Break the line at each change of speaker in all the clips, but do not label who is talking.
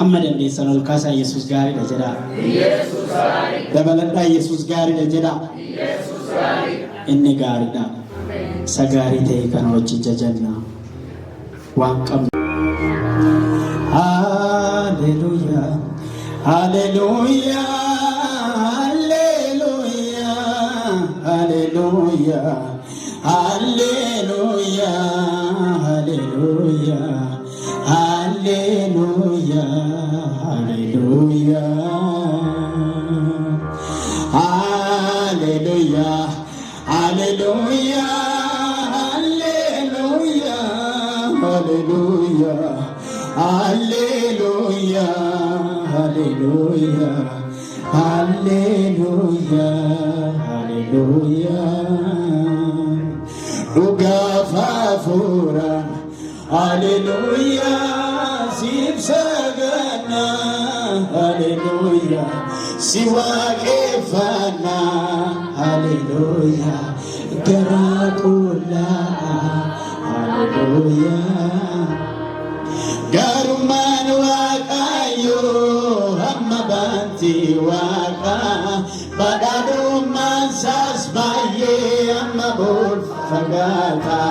Hamma dandeessan ol kaasaa Yesuus gaariidha jedhaa. Dabalataa Yesuus gaariidha jedhaa. Inni gaariidha. Isa gaarii ta'e kana wajjin jajannaa waan qabnu. Hallelujah, hallelujah, hallelujah, hallelujah, hallelujah, hallelujah, hallelujah, hallelujah, hallelujah, hallelujah, hallelujah, hallelujah, hallelujah, hallelujah, hallelujah. Ugafafura, hallelujah, sibsagana, hallelujah, siwakefana, hallelujah, garakula, hallelujah. Garuman wakayo hamma banti waka badaduman sasbaye amma bol fagata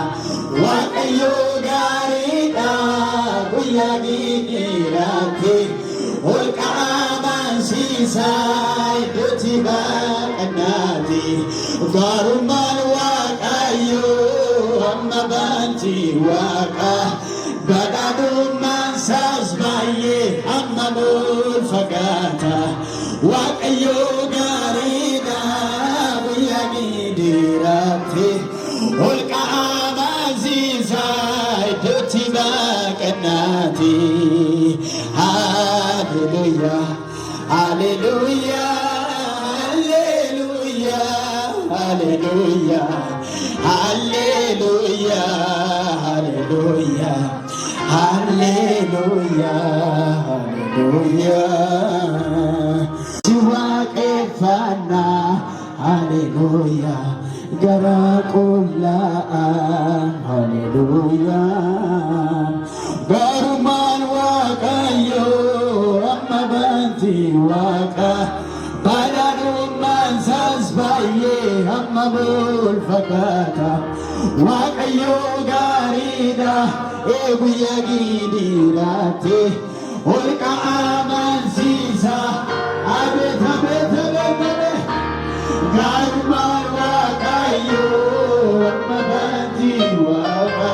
wakayo garida guyagi nirati ulkaman sisay dutiba kanati garuman wakayo hamma banti waka badaduman sasbaye amma bol fagata wakayo garida guyagi dirati ulka amaziza dutiba kanati. Hallelujah, hallelujah, hallelujah, hallelujah, hallelujah, hallelujah, hallelujah. Siwakefana, hallelujah, garakulaan, hallelujah. Garuman wakayo, amma banti waka, baladuman sasbaye, amma bol fakata, wakayo garida, eguyagi dirati, ulka aman sisa, abet abet abet abet. Garuman wakayo, amma banti waka,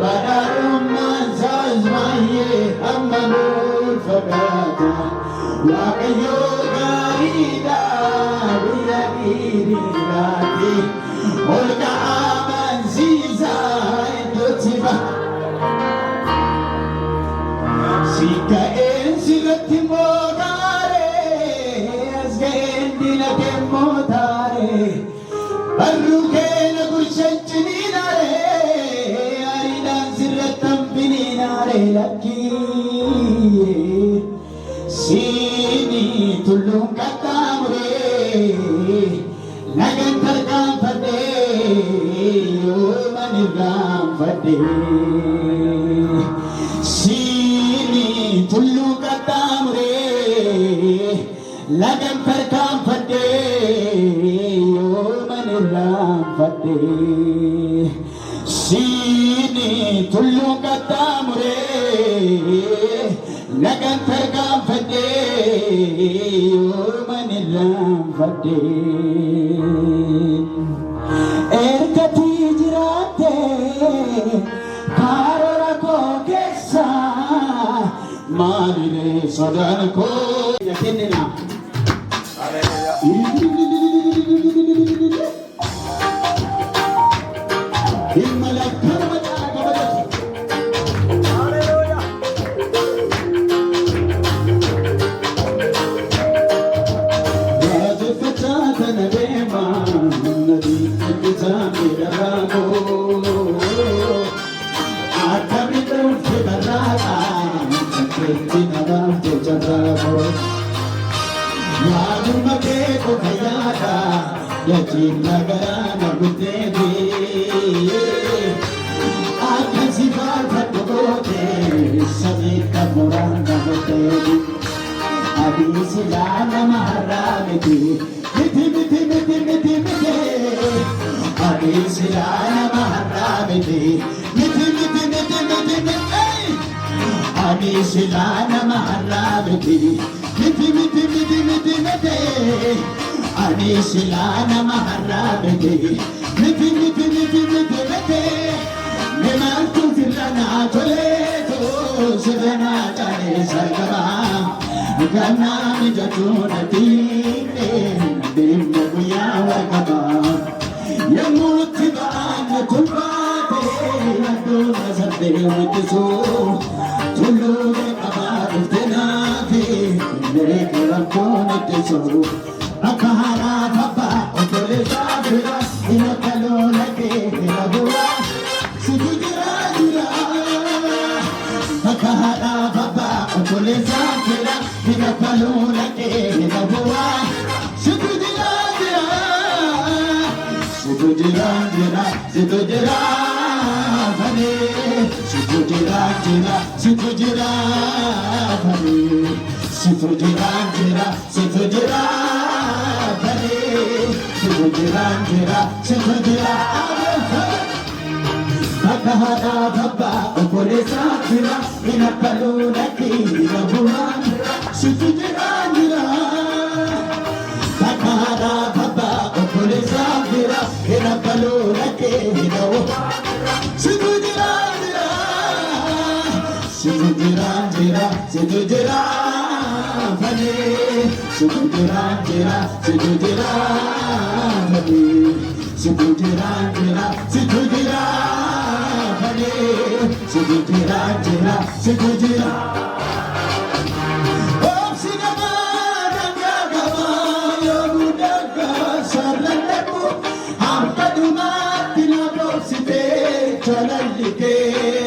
baladuman sasbaye, amma bol fakata, wakayo garida, eguyagi dirati, ulka aman sisa, dutiba. Sikaen silati mogare, asgaen dilake motare, arruke nagushanchininare, aridan sirratam bininare laki. Sini tulung katamure, nagan tarkam fade, yo manigam fade. Tullu katamure lagan tarkam fade yo maniram fade. Sini tullu katamure lagan tarkam fade yo maniram fade. Erkati jirate karora ko kesa Mare sodan ko yakinna. Himmalak karmata gabadat. Hallelujah. Rajfata tanabema nadi kizami rabo. Akamitra utkarata. Tinabam tujarabo, yadu make ko khayata, yachim nagara nagutedi, akhasi bar phatgote, sabi kamuranga Ani silana maharabiti, miti miti miti miti miti. Ani silana maharabiti, miti miti miti miti miti. Ani silana maharabiti, miti miti miti miti miti. Ani silana maharabiti, miti miti miti miti miti. Nemantu filana toleto, sirena tane sargama. Gana mi jatuna tine, dimne buya wakaba. Yamuti baana tulpate, aduna sabde mutiso. Tulu de kabaru tenaki, mere kalamko nitiso. Akahara baba, otole sabira, ina kalona ke labua. Sujira jira, akahara baba, otole sabira. Ina kalona ke labua. Sujira jira, sujira jira, sujira bhane. Sujira jira, sujira bhane. Sujira jira, sujira bhane. Sujira jira, sujira bhane. Akahara baba, opore sakira, ina kalona ke labua. Sujira jira, akahara baba, opore sakira, ina kalona ke labua. Sujira jira, sujira jira, sujira bhane. Sujira jira, sujira bhane. Sujira jira, sujira bhane. Sujira jira, sujira. Om Sinama Ganga Gama Yogudaga Sarlandaku Ampaduma Tinabo Site Chalalike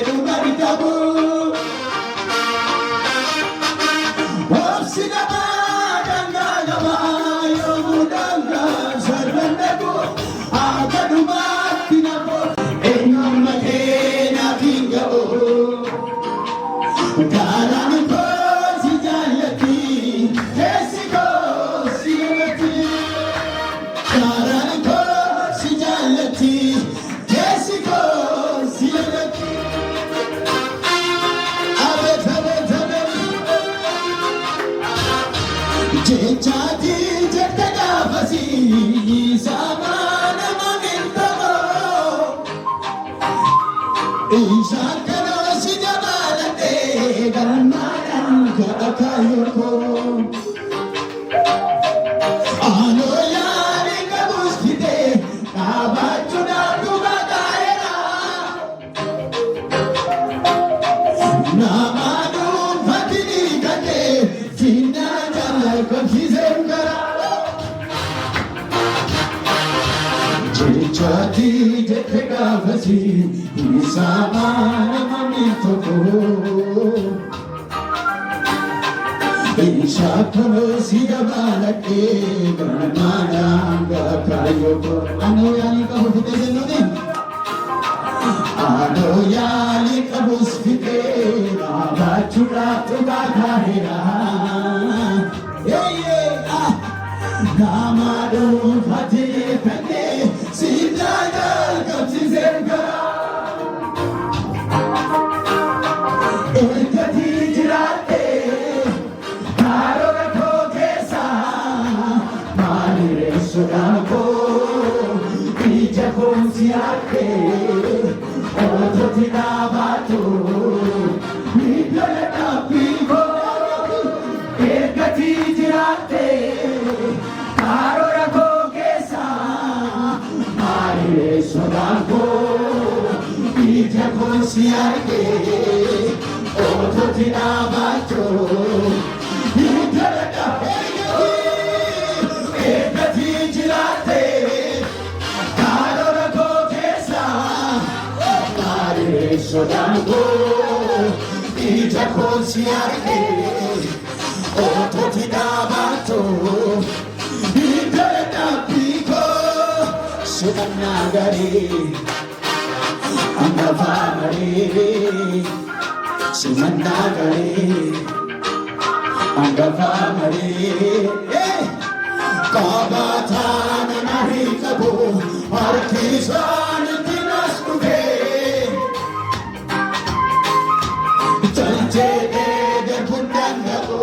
Rumaritabu. Om Sinama Ganga Gama Yogudaga Sarlandaku Ampaduma Tinabo Enyama Kena Kingao. Karan ko si jalati, kaisi ko si jalati. Karan ko si jalati, kaisi ko si jalati. Abe thabe thabe, jechati jetega basi, samana manintamo. Ishakano si jabalate, garmanan ka akayoko. Ano yari kabuskite, kabachuna tubagaera. Namadun fatini kate, tina jalai konfizengara. Jechati jetega basi, samana manintoko. Ishakano siyabalake garmananga kayoko. Ano yani kahufite zenodin. Ano yani kabuskite abachura tubakahera. Namadu fatih pende sidagal kapsizengara. Ekati jirate karo rakho kesa manire sudako ija konsiake oto tinabatu nidale tapigo. Ekati jirate karo rakho kesa manire sudako ija konsiake oto tinabatu nidale tapigo. Ekati jirate karo rakho kesa manire sudako ija konsiake oto tinabatu nidale tapigo. Sumanagari Amavamari Sumanagari angafa mari kabata nahi kabo arkisan dinas kude chalche de bundanga ko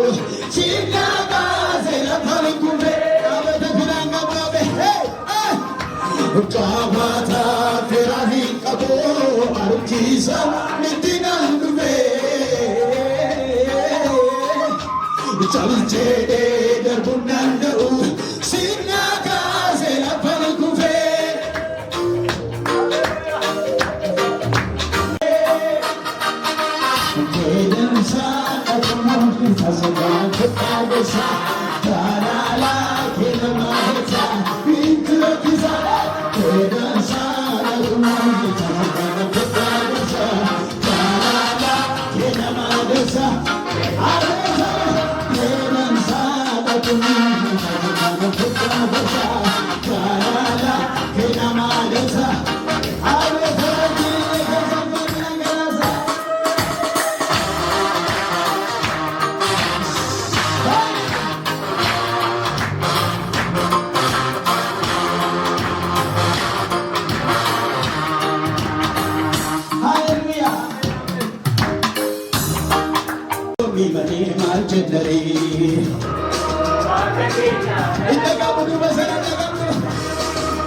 china bazela phalkume abada biranga babe kabata tera hi kabo arkisan dinas kude chalche de bundanga china bazela phalkume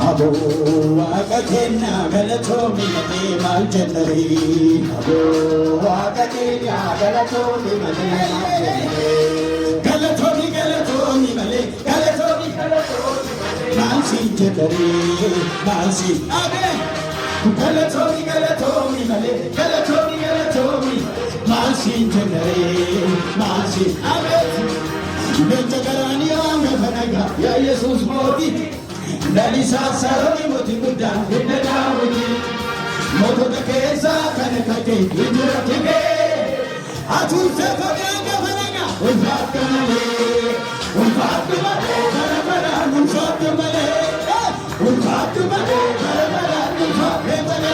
Abo wakakena galatomi mate mal jennari abo wakakena galatomi mate galatomi male galatomi mansi jennari mansi abe galatomi male galatomi mansi jennari mansi abe benjagarani anga fanaga ya Jesus moti Dalisa saroni moti kuda hidda moti moto takeza kanakake hidra tige atulse faganga fanaga unfakamale unfakamale karabara unfakamale karabara unfakamale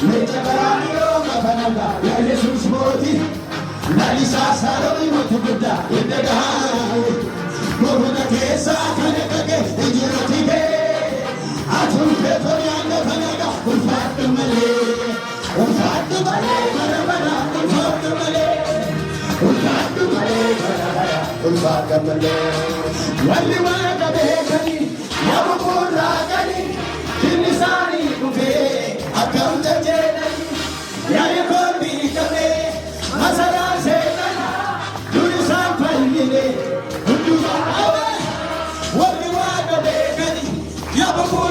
mechagarani anga fanaga ya Jesus moti Dalisa saroni moti kuda hidda moto takeza kanakake hidra tige atulse faganga fanaga unfakamale karabara unfakamale walli wala bekani yabura gani kinisani kufe akamta jenani yaye kobi kame masala setana durisan palmine unduba awe walli wala bekani yabura